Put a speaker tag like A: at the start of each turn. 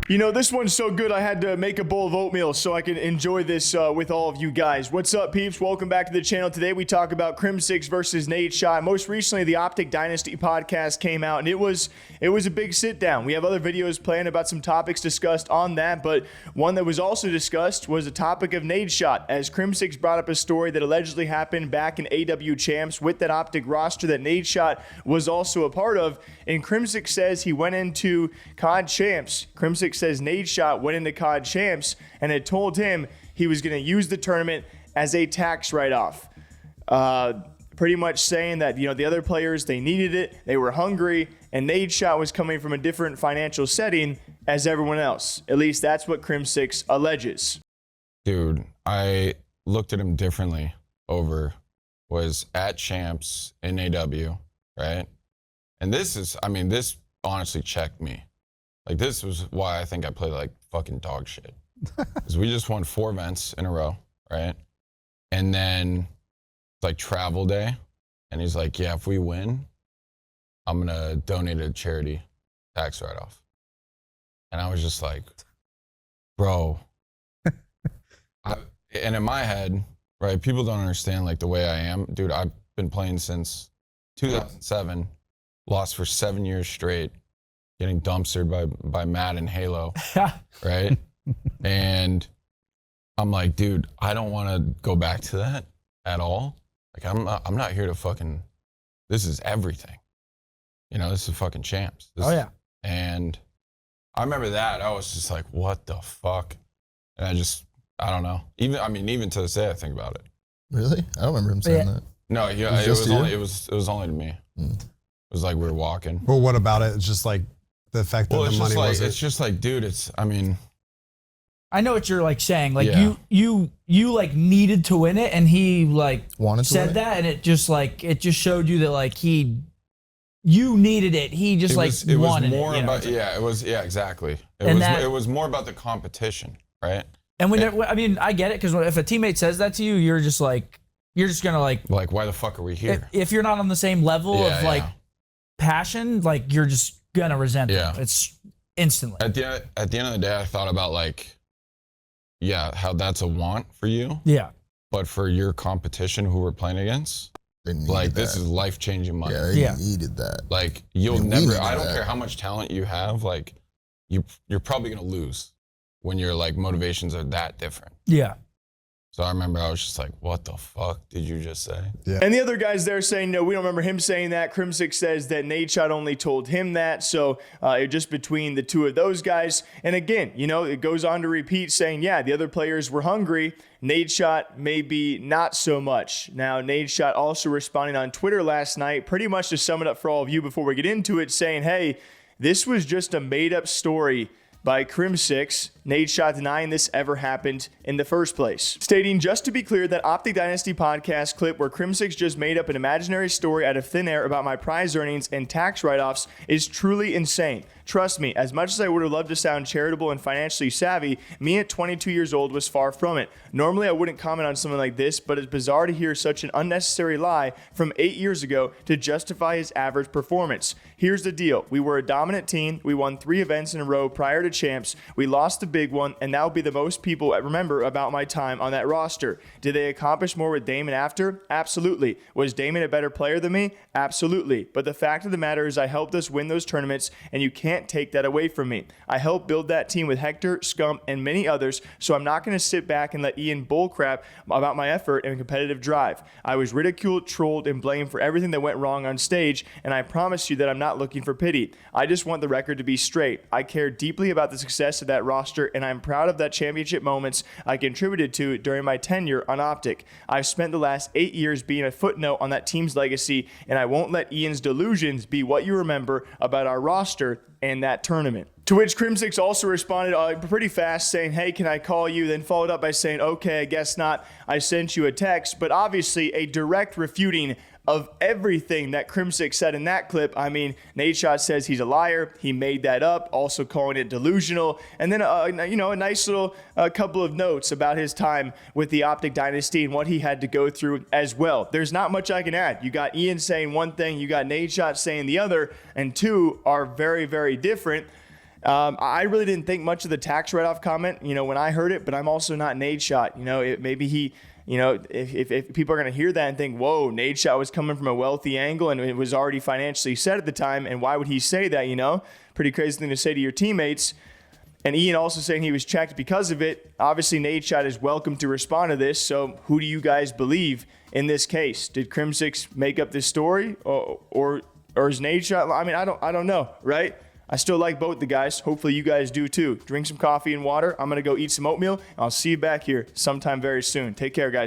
A: You know, this one's so good I had to make a bowl of oatmeal so I can enjoy this with all of you guys. What's up, peeps? Welcome back to the channel. Today we talk about Crimsix versus Nadeshot. Most recently, the OpTic Dynasty podcast came out, and it was a big sit-down. We have other videos planned about some topics discussed on that, but one that was also discussed was the topic of Nadeshot, as Crimsix brought up a story that allegedly happened back in AW Champs with that OpTic roster that Nadeshot was also a part of, and Crimsix says he went into COD Champs. Crimsix says Nadeshot went into COD Champs and had told him he was going to use the tournament as a tax write-off. Pretty much saying that, you know, the other players, they needed it, they were hungry, and Nadeshot was coming from a different financial setting as everyone else. At least that's what Crimsix alleges.
B: Dude, I looked at him differently was at Champs in AW, right? And this honestly checked me. Like, this was why I think I played like fucking dog shit. Because we just won 4 events in a row, right? And then, like, travel day. And he's like, yeah, if we win, I'm going to donate a charity tax write-off. And I was just like, bro. And in my head, right, people don't understand, like, the way I am. Dude, I've been playing since 2007, lost for 7 years straight. Getting dumpstered by Matt and Halo, right? And I'm like, dude, I don't want to go back to that at all. Like, I'm not here to fucking. This is everything. You know, this is fucking Champs. And I remember that. I was just like, what the fuck? And I don't know. Even to this day, I think about it.
C: Really? I don't remember him saying that.
B: No, yeah, it was only to me. It was like we were walking.
D: Well, what about it? It's just like the fact that the money wasn't.
B: It's just like, dude,
E: I know what you're like saying. Like, you like needed to win it, and he like said that, and it just showed you that like you needed it. He just wanted it.
B: It was more about exactly. It was more about the competition, right?
E: And I get it, because if a teammate says that to you, you're just gonna like
B: why the fuck are we here?
E: If you're not on the same level of like passion, like you're just gonna resent them. It's instantly.
B: At the end of the day, I thought about like, how that's a want for you.
E: Yeah.
B: But for your competition who we're playing against, like this is life-changing money.
C: Yeah, they needed that.
B: Like you'll never. I don't care how much talent you have. Like you're probably gonna lose when your like motivations are that different.
E: Yeah.
B: So I remember I was just like, what the fuck did you just say?
A: Yeah. And the other guys there saying, no, we don't remember him saying that. Crimsix says that Nadeshot only told him that. So just between the two of those guys. And again, you know, it goes on to repeat saying, yeah, the other players were hungry. Nadeshot maybe not so much. Now, Nadeshot also responding on Twitter last night, pretty much to sum it up for all of you before we get into it, saying, hey, this was just a made-up story by Crimsix. Nadeshot denying this ever happened in the first place. Stating, just to be clear, that OpTic Dynasty podcast clip where Crimsix just made up an imaginary story out of thin air about my prize earnings and tax write-offs is truly insane. Trust me, as much as I would have loved to sound charitable and financially savvy, me at 22 years old was far from it. Normally I wouldn't comment on something like this, but it's bizarre to hear such an unnecessary lie from 8 years ago to justify his average performance. Here's the deal. We were a dominant team. We won 3 events in a row prior to Champs. We lost the big one, and that will be the most people remember about my time on that roster. Did they accomplish more with Damon after? Absolutely. Was Damon a better player than me? Absolutely. But the fact of the matter is I helped us win those tournaments, and you can't take that away from me. I helped build that team with Hector, Scump, and many others, so I'm not going to sit back and let Ian bullcrap about my effort and competitive drive. I was ridiculed, trolled, and blamed for everything that went wrong on stage, and I promise you that I'm not looking for pity. I just want the record to be straight. I care deeply about the success of that roster, and I'm proud of that championship moments I contributed to during my tenure on OpTic. I've spent the last 8 years being a footnote on that team's legacy, and I won't let Ian's delusions be what you remember about our roster and that tournament. To which Crimsix also responded pretty fast, saying, hey, can I call you? Then followed up by saying, okay, I guess not. I sent you a text, but obviously a direct refuting of everything that Crimsix said in that clip. I mean, Nadeshot says he's a liar. He made that up, also calling it delusional. And then, a nice little couple of notes about his time with the OpTic Dynasty and what he had to go through as well. There's not much I can add. You got Ian saying one thing, you got Nadeshot saying the other, and two are very, very different. I really didn't think much of the tax write-off comment, when I heard it, but I'm also not Nadeshot. Maybe he, if people are going to hear that and think, whoa, Nadeshot was coming from a wealthy angle and it was already financially set at the time, and why would he say that, Pretty crazy thing to say to your teammates. And Ian also saying he was checked because of it. Obviously, Nadeshot is welcome to respond to this. So who do you guys believe in this case? Did Crimsix make up this story or is Nadeshot? I mean, I don't know, right? I still like both the guys. Hopefully you guys do too. Drink some coffee and water. I'm going to go eat some oatmeal. I'll see you back here sometime very soon. Take care, guys.